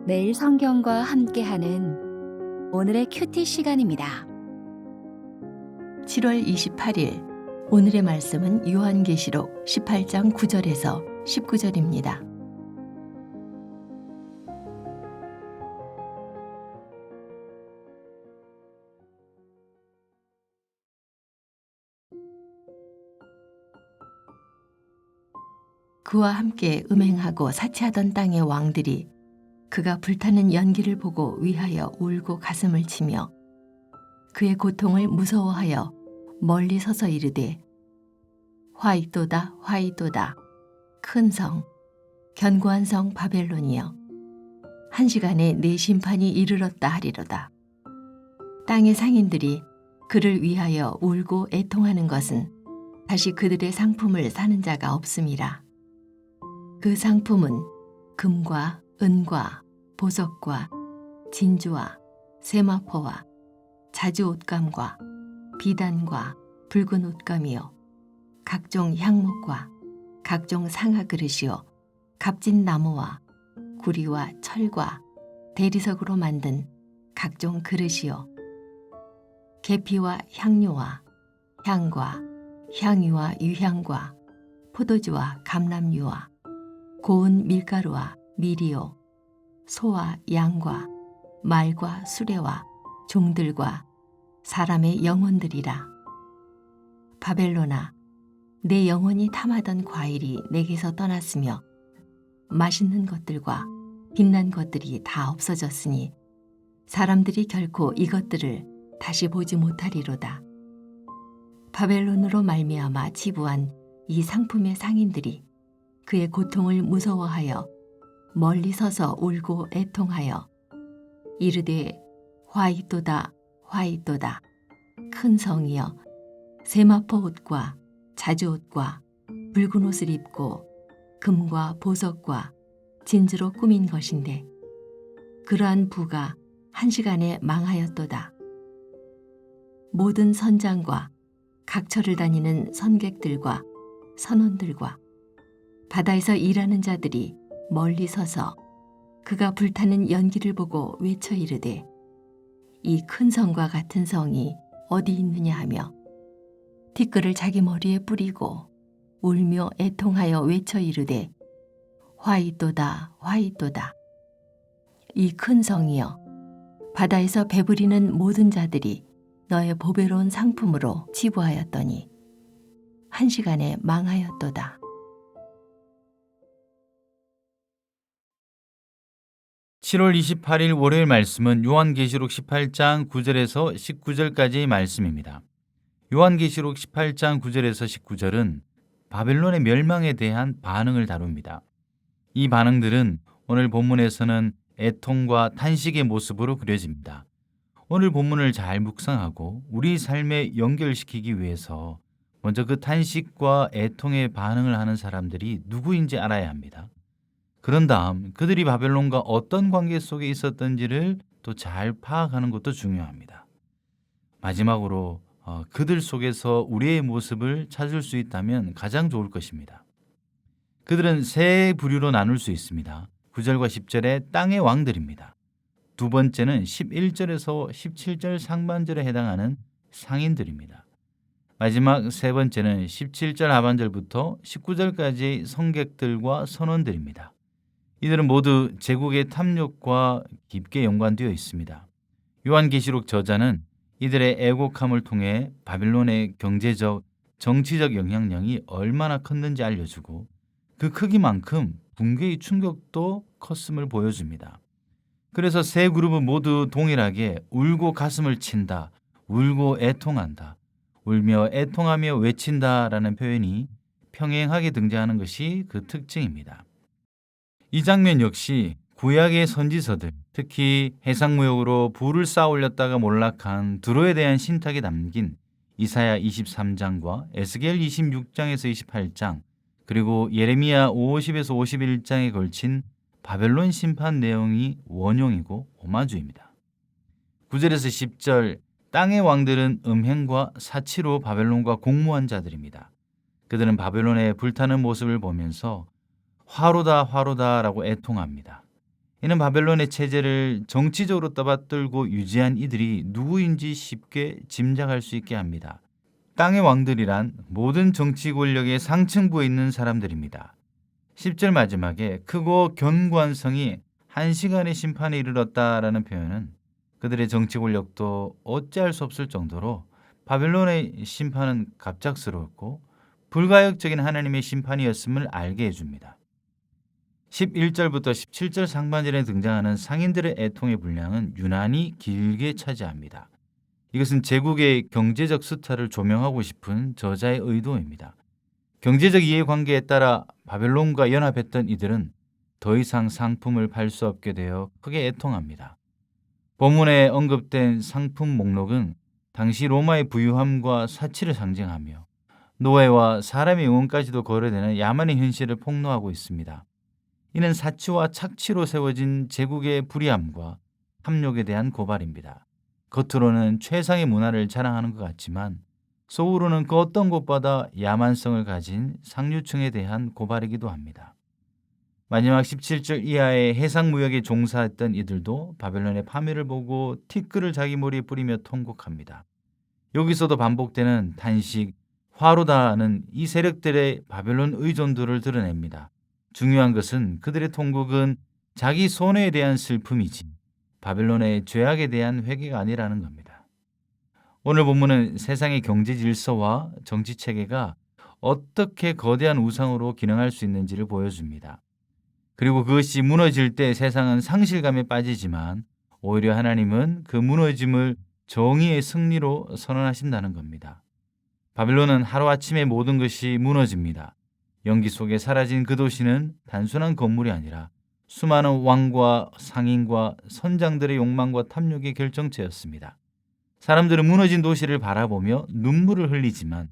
매일 성경과 함께하는 오늘의 큐티 시간입니다. 7월 28일 오늘의 말씀은 요한계시록 18장 9절에서 19절입니다. 그와 함께 음행하고 사치하던 땅의 왕들이 그가 불타는 연기를 보고 위하여 울고 가슴을 치며 그의 고통을 무서워하여 멀리 서서 이르되 화이또다 화이또다 큰 성 견고한 성 바벨론이여 한 시간에 네 심판이 이르렀다 하리로다. 땅의 상인들이 그를 위하여 울고 애통하는 것은 다시 그들의 상품을 사는 자가 없음이라. 그 상품은 금과 은과 보석과 진주와 세마포와 자주 옷감과 비단과 붉은 옷감이요 각종 향목과 각종 상아 그릇이요 값진 나무와 구리와 철과 대리석으로 만든 각종 그릇이요 계피와 향료와 향과 향유와 유향과 포도주와 감람유와 고운 밀가루와 밀이요 소와 양과 말과 수레와 종들과 사람의 영혼들이라. 바벨론아, 내 영혼이 탐하던 과일이 내게서 떠났으며 맛있는 것들과 빛난 것들이 다 없어졌으니 사람들이 결코 이것들을 다시 보지 못하리로다. 바벨론으로 말미암아 지부한 이 상품의 상인들이 그의 고통을 무서워하여 멀리 서서 울고 애통하여 이르되 화이또다 화이또다 큰 성이여 세마포 옷과 자주 옷과 붉은 옷을 입고 금과 보석과 진주로 꾸민 것인데 그러한 부가 한 시간에 망하였도다. 모든 선장과 각처를 다니는 선객들과 선원들과 바다에서 일하는 자들이 멀리 서서 그가 불타는 연기를 보고 외쳐 이르되 이 큰 성과 같은 성이 어디 있느냐 하며 티끌을 자기 머리에 뿌리고 울며 애통하여 외쳐 이르되 화이또다 화이또다 이 큰 성이여 바다에서 배부리는 모든 자들이 너의 보배로운 상품으로 치부하였더니 한 시간에 망하였도다. (7월 28일) 월요일 말씀은 요한계시록 18장 9절에서 19절까지의 말씀입니다. 요한계시록 18장 9절에서 19절은 바벨론의 멸망에 대한 반응을 다룹니다. 이 반응들은 오늘 본문에서는 애통과 탄식의 모습으로 그려집니다. 오늘 본문을 잘 묵상하고 우리 삶에 연결시키기 위해서 먼저 그 탄식과 애통의 반응을 하는 사람들이 누구인지 알아야 합니다. 그런 다음 그들이 바벨론과 어떤 관계 속에 있었던지를 또 잘 파악하는 것도 중요합니다. 마지막으로 그들 속에서 우리의 모습을 찾을 수 있다면 가장 좋을 것입니다. 그들은 세 부류로 나눌 수 있습니다. 9절과 10절의 땅의 왕들입니다. 두 번째는 11절에서 17절 상반절에 해당하는 상인들입니다. 마지막 세 번째는 17절 하반절부터 19절까지의 성객들과 선원들입니다. 이들은 모두 제국의 탐욕과 깊게 연관되어 있습니다. 요한계시록 저자는 이들의 애곡함을 통해 바벨론의 경제적, 정치적 영향력이 얼마나 컸는지 알려주고 그 크기만큼 붕괴의 충격도 컸음을 보여줍니다. 그래서 세 그룹은 모두 동일하게 울고 가슴을 친다, 울고 애통한다, 울며 애통하며 외친다라는 표현이 평행하게 등장하는 것이 그 특징입니다. 이 장면 역시 구약의 선지서들, 특히 해상무역으로 부를 쌓아 올렸다가 몰락한 두로에 대한 신탁이 담긴 이사야 23장과 에스겔 26장에서 28장, 그리고 예레미야 50에서 51장에 걸친 바벨론 심판 내용이 원용이고 오마주입니다. 9절에서 10절, 땅의 왕들은 음행과 사치로 바벨론과 공모한 자들입니다. 그들은 바벨론의 불타는 모습을 보면서 화로다 화로다 라고 애통합니다. 이는 바벨론의 체제를 정치적으로 떠받들고 유지한 이들이 누구인지 쉽게 짐작할 수 있게 합니다. 땅의 왕들이란 모든 정치 권력의 상층부에 있는 사람들입니다. 10절 마지막에 크고 견고한 성이 1시간의 심판에 이르렀다라는 표현은 그들의 정치 권력도 어찌할 수 없을 정도로 바벨론의 심판은 갑작스러웠고 불가역적인 하나님의 심판이었음을 알게 해줍니다. 11절부터 17절 상반절에 등장하는 상인들의 애통의 분량은 유난히 길게 차지합니다. 이것은 제국의 경제적 수탈을 조명하고 싶은 저자의 의도입니다. 경제적 이해관계에 따라 바벨론과 연합했던 이들은 더 이상 상품을 팔 수 없게 되어 크게 애통합니다. 본문에 언급된 상품 목록은 당시 로마의 부유함과 사치를 상징하며 노예와 사람의 영혼까지도 거래되는 야만의 현실을 폭로하고 있습니다. 이는 사치와 착취로 세워진 제국의 불의함과 탐욕에 대한 고발입니다. 겉으로는 최상의 문화를 자랑하는 것 같지만 속으로는 그 어떤 것보다 야만성을 가진 상류층에 대한 고발이기도 합니다. 마지막 17절 이하의 해상무역에 종사했던 이들도 바벨론의 파멸을 보고 티끌을 자기 머리에 뿌리며 통곡합니다. 여기서도 반복되는 탄식, 화로다는 이 세력들의 바벨론 의존도를 드러냅니다. 중요한 것은 그들의 통곡은 자기 손해에 대한 슬픔이지 바벨론의 죄악에 대한 회개가 아니라는 겁니다. 오늘 본문은 세상의 경제 질서와 정치 체계가 어떻게 거대한 우상으로 기능할 수 있는지를 보여줍니다. 그리고 그것이 무너질 때 세상은 상실감에 빠지지만 오히려 하나님은 그 무너짐을 정의의 승리로 선언하신다는 겁니다. 바벨론은 하루아침에 모든 것이 무너집니다. 연기 속에 사라진 그 도시는 단순한 건물이 아니라 수많은 왕과 상인과 선장들의 욕망과 탐욕의 결정체였습니다. 사람들은 무너진 도시를 바라보며 눈물을 흘리지만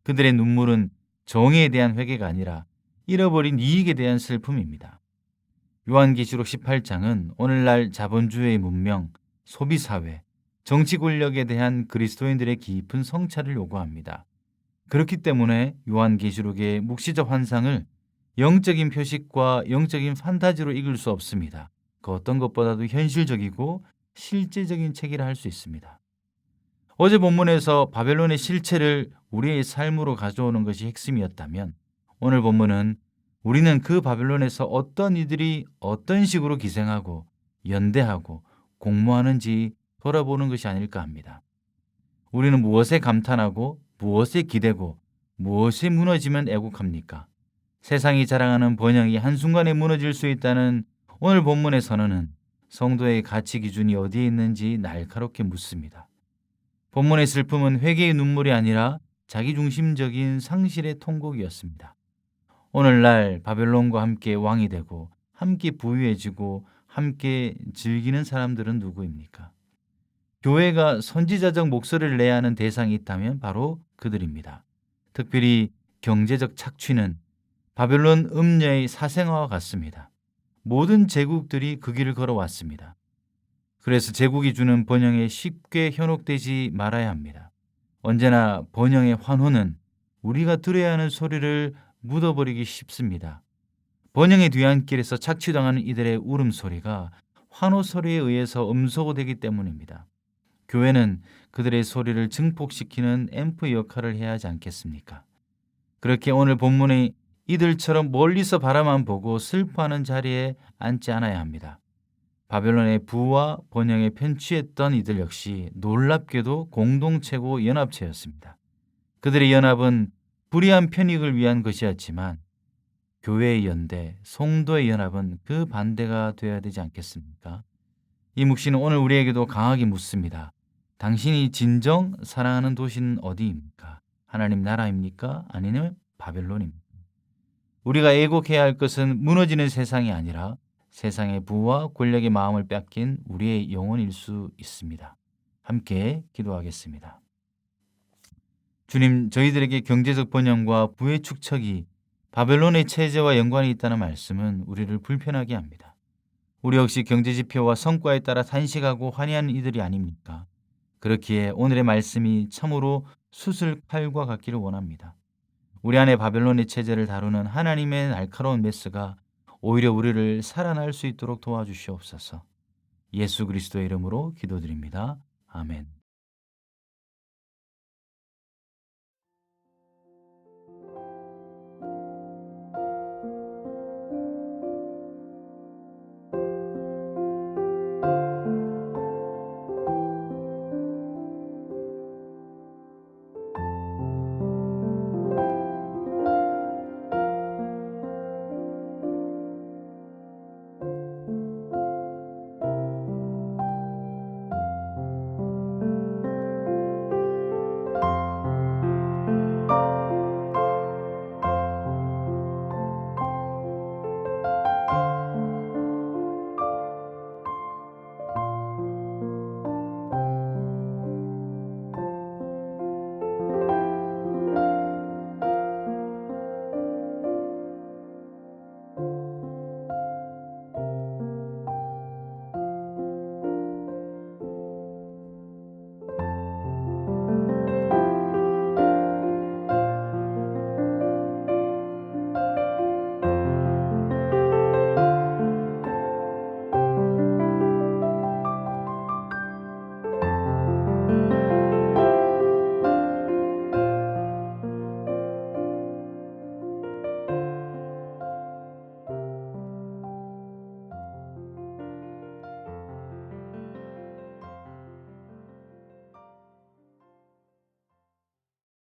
그들의 눈물은 정의에 대한 회개가 아니라 잃어버린 이익에 대한 슬픔입니다. 요한계시록 18장은 오늘날 자본주의의 문명, 소비사회, 정치 권력에 대한 그리스도인들의 깊은 성찰을 요구합니다. 그렇기 때문에 요한계시록의 묵시적 환상을 영적인 표식과 영적인 판타지로 읽을 수 없습니다. 그 어떤 것보다도 현실적이고 실제적인 책이라 할 수 있습니다. 어제 본문에서 바벨론의 실체를 우리의 삶으로 가져오는 것이 핵심이었다면 오늘 본문은 우리는 그 바벨론에서 어떤 이들이 어떤 식으로 기생하고 연대하고 공모하는지 돌아보는 것이 아닐까 합니다. 우리는 무엇에 감탄하고 무엇에 기대고 무엇에 무너지면 애국합니까? 세상이 자랑하는 번영이 한순간에 무너질 수 있다는 오늘 본문의 선언은 성도의 가치 기준이 어디에 있는지 날카롭게 묻습니다. 본문의 슬픔은 회개의 눈물이 아니라 자기중심적인 상실의 통곡이었습니다. 오늘날 바벨론과 함께 왕이 되고 함께 부유해지고 함께 즐기는 사람들은 누구입니까? 교회가 선지자적 목소리를 내야 하는 대상이 있다면 바로 그들입니다. 특별히 경제적 착취는 바벨론 음녀의 사생아와 같습니다. 모든 제국들이 그 길을 걸어왔습니다. 그래서 제국이 주는 번영에 쉽게 현혹되지 말아야 합니다. 언제나 번영의 환호는 우리가 들어야 하는 소리를 묻어버리기 쉽습니다. 번영의 뒤안길에서 착취당하는 이들의 울음소리가 환호 소리에 의해서 음소거되기 때문입니다. 교회는 그들의 소리를 증폭시키는 앰프 역할을 해야 하지 않겠습니까? 그렇게 오늘 본문의 이들처럼 멀리서 바라만 보고 슬퍼하는 자리에 앉지 않아야 합니다. 바벨론의 부와 번영에 편취했던 이들 역시 놀랍게도 공동체고 연합체였습니다. 그들의 연합은 불의한 편익을 위한 것이었지만 교회의 연대, 성도의 연합은 그 반대가 되어야 되지 않겠습니까? 이 묵시는 오늘 우리에게도 강하게 묻습니다. 당신이 진정 사랑하는 도시는 어디입니까? 하나님 나라입니까? 아니면 바벨론입니까? 우리가 애곡해야 할 것은 무너지는 세상이 아니라 세상의 부와 권력의 마음을 뺏긴 우리의 영혼일 수 있습니다. 함께 기도하겠습니다. 주님, 저희들에게 경제적 번영과 부의 축척이 바벨론의 체제와 연관이 있다는 말씀은 우리를 불편하게 합니다. 우리 역시 경제지표와 성과에 따라 탄식하고 환희하는 이들이 아닙니까? 그렇기에 오늘의 말씀이 참으로 수술칼과 같기를 원합니다. 우리 안에 바벨론의 체제를 다루는 하나님의 날카로운 메스가 오히려 우리를 살아날 수 있도록 도와주시옵소서. 예수 그리스도의 이름으로 기도드립니다. 아멘.